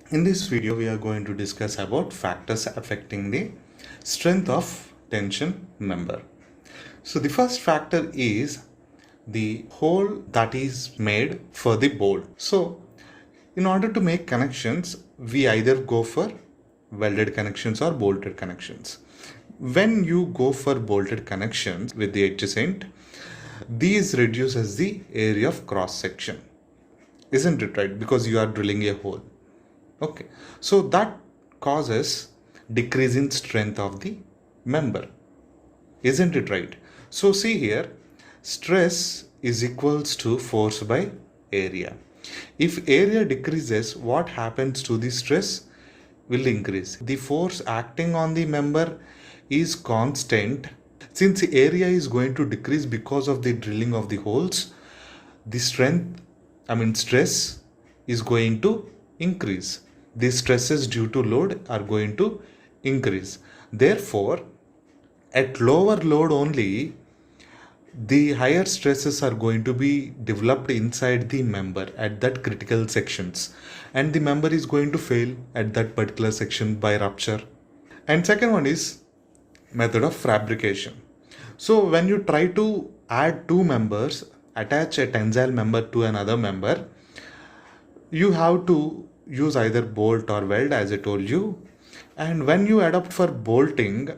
In this video, we are going to discuss about factors affecting the strength of tension member. So the first factor is the hole that is made for the bolt. So in order to make connections, we either go for welded connections or bolted connections. When you go for bolted connections with the adjacent, these reduces the area of cross section, isn't it right? Because you are drilling a hole. Okay, so that causes decrease in strength of the member, isn't it right? So see here, stress is equals to force by area. If area decreases, what happens to the stress? Will increase. The force acting on the member is constant. Since the area is going to decrease because of the drilling of the holes, the stress is going to increase. The stresses due to load are going to increase. Therefore, at lower load only, the higher stresses are going to be developed inside the member at that critical sections, and the member is going to fail at that particular section by rupture. And second one is method of fabrication. So when you try to add two members, attach a tensile member to another member, you have to use either bolt or weld, as I told you. And when you adopt for bolting,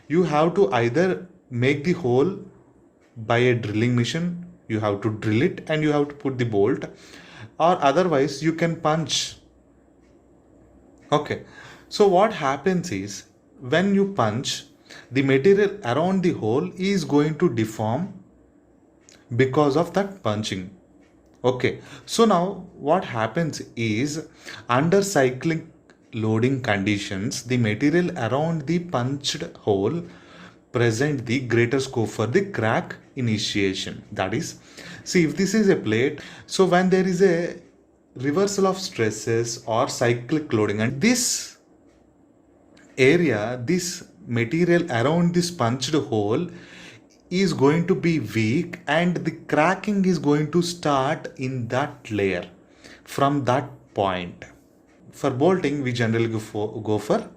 you have to either make the hole by a drilling machine, you have to drill it and you have to put the bolt, or otherwise you can punch. Okay, so what happens is, when you punch, the material around the hole is going to deform because of that punching. Okay, so now what happens is, under cyclic loading conditions, the material around the punched hole present the greater scope for the crack initiation. That is, see, if this is a plate, so when there is a reversal of stresses or cyclic loading, and this area, this material around this punched hole is going to be weak, and the cracking is going to start in that layer from that point. For bolting, we generally go for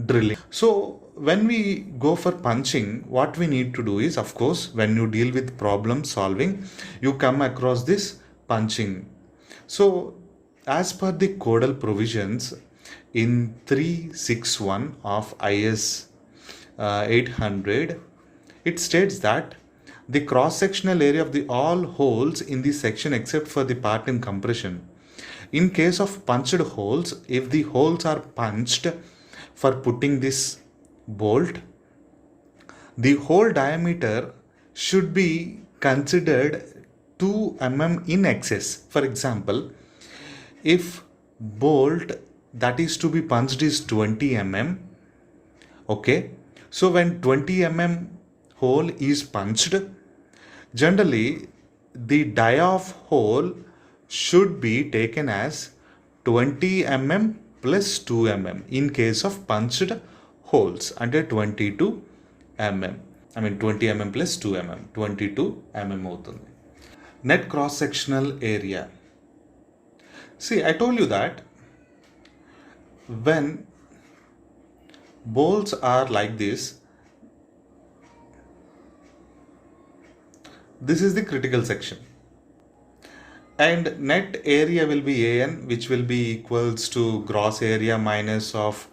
drilling. So when we go for punching, what we need to do is, of course, when you deal with problem solving, you come across this punching. So as per the codal provisions in 361 of IS 800, it states that the cross-sectional area of the all holes in the section except for the part in compression. In case of punched holes, if the holes are punched for putting this bolt, the hole diameter should be considered 2 mm in excess. For example, if bolt that is to be punched is 20 mm, okay, so when 20 mm hole is punched, generally the dia of hole should be taken as 20 mm plus 2 mm in case of punched holes under 22 mm. 20 mm plus 2 mm, 22 mm అవుతుంది. Net cross sectional area. See, I told you that when bolts are like this is the critical section, and net area will be AN, which will be equals to gross area minus of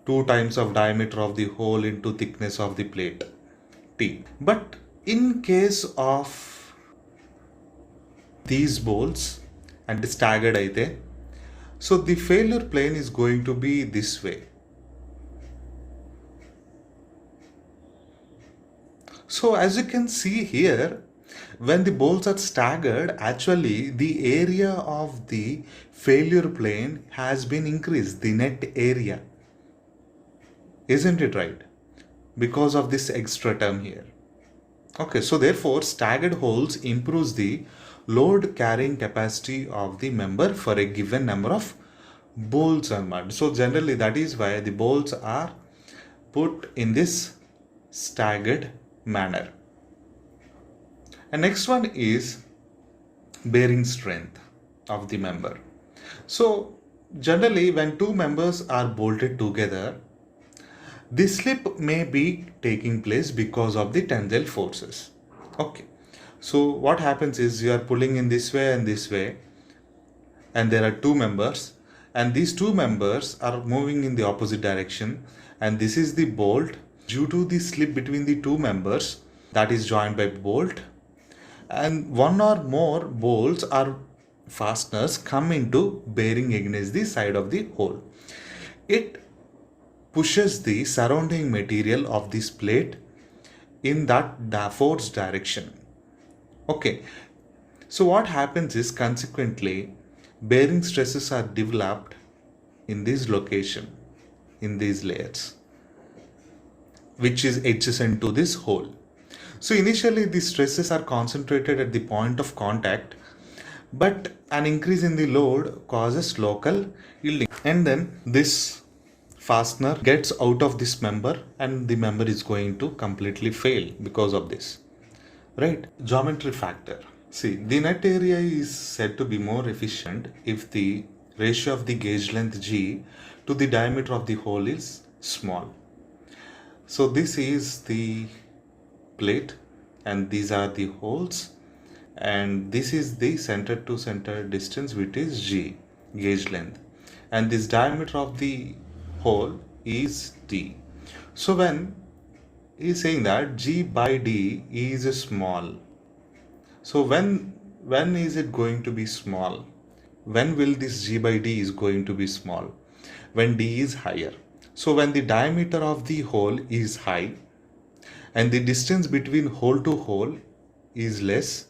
2 times of diameter of the hole into thickness of the plate, T. But in case of these bolts and staggered aithe, so the failure plane is going to be this way. So as you can see here, when the bolts are staggered, actually the area of the failure plane has been increased, the net area. Isn't it right? Because of this extra term here. Okay, so therefore staggered holes improves the load carrying capacity of the member for a given number of bolts and mud. So generally that is why the bolts are put in this staggered manner. And next one is bearing strength of the member. So Generally, when two members are bolted together, the slip may be taking place because of the tensile forces. Okay. So what happens is you are pulling in this way and this way, and there are two members, and these two members are moving in the opposite direction, and this is the bolt. Due to the slip between the two members that is joined by bolt, and one or more bolts or fasteners come into bearing against the side of the hole. It pushes the surrounding material of this plate in that force direction. Okay, so what happens is consequently bearing stresses are developed in this location, in these layers, which is adjacent to this hole. So initially the stresses are concentrated at the point of contact, but an increase in the load causes local yielding, and then this fastener gets out of this member and the member is going to completely fail because of this, right? Geometry factor. See, the net area is said to be more efficient if the ratio of the gauge length G to the diameter of the hole is small. So this is the plate and these are the holes, and this is the center to center distance, which is G, gauge length, and this diameter of the hole is D. So when he is saying that G by D is small, so when is it going to be small? When will this G by D is going to be small? When D is higher. So when the diameter of the hole is high and the distance between hole to hole is less,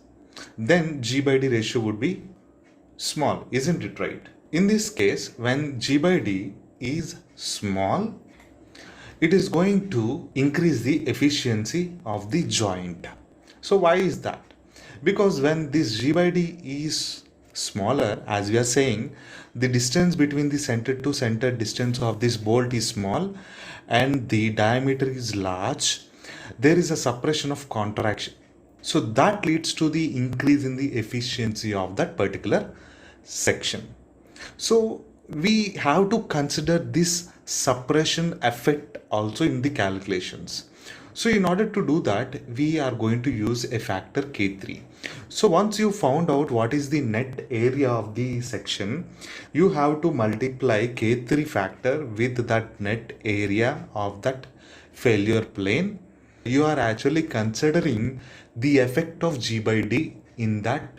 then G by D ratio would be small, isn't it right? In this case, when G by D is small, it is going to increase the efficiency of the joint. So why is that? Because when this G by D is smaller, as we are saying, the distance between the center to center distance of this bolt is small and the diameter is large, there is a suppression of contraction. So that leads to the increase in the efficiency of that particular section. So we have to consider this suppression effect also in the calculations. So in order to do that, we are going to use a factor K3. So once you found out what is the net area of the section, you have to multiply K3 factor with that net area of that failure plane. You are actually considering the effect of G by D in that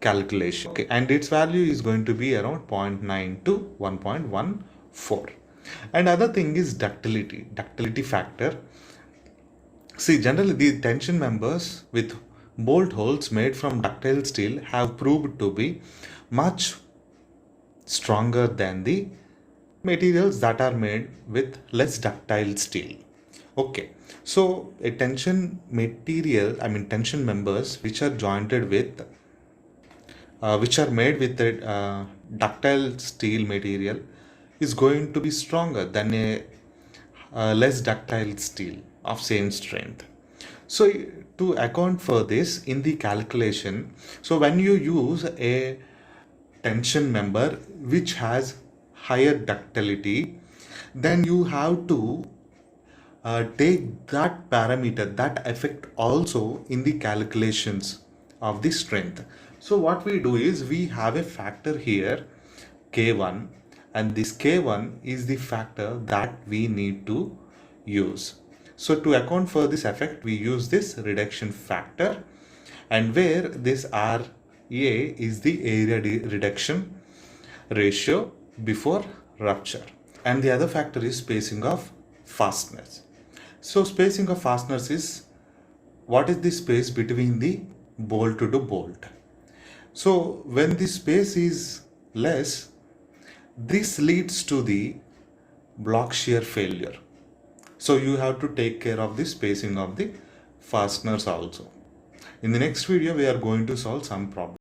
calculation. Okay, and its value is going to be around 0.9 to 1.14. And other thing is ductility factor. See, generally the tension members with bolt holes made from ductile steel have proved to be much stronger than the materials that are made with less ductile steel. Okay, so a tension members which are jointed with which are made with the ductile steel material is going to be stronger than a less ductile steel of same strength. So to account for this in the calculation, so when you use a tension member which has higher ductility, then you have to take that parameter, that effect also in the calculations of the strength. So what we do is we have a factor here K1, and this K1 is the factor that we need to use. So to account for this effect, we use this reduction factor, and where this RA is the area reduction ratio before rupture, and the other factor is spacing of fasteners. So spacing of fasteners is what is the space between the bolt to bolt. So when the space is less, this leads to the block shear failure. So you have to take care of the spacing of the fasteners also. In the next video, we are going to solve some problems.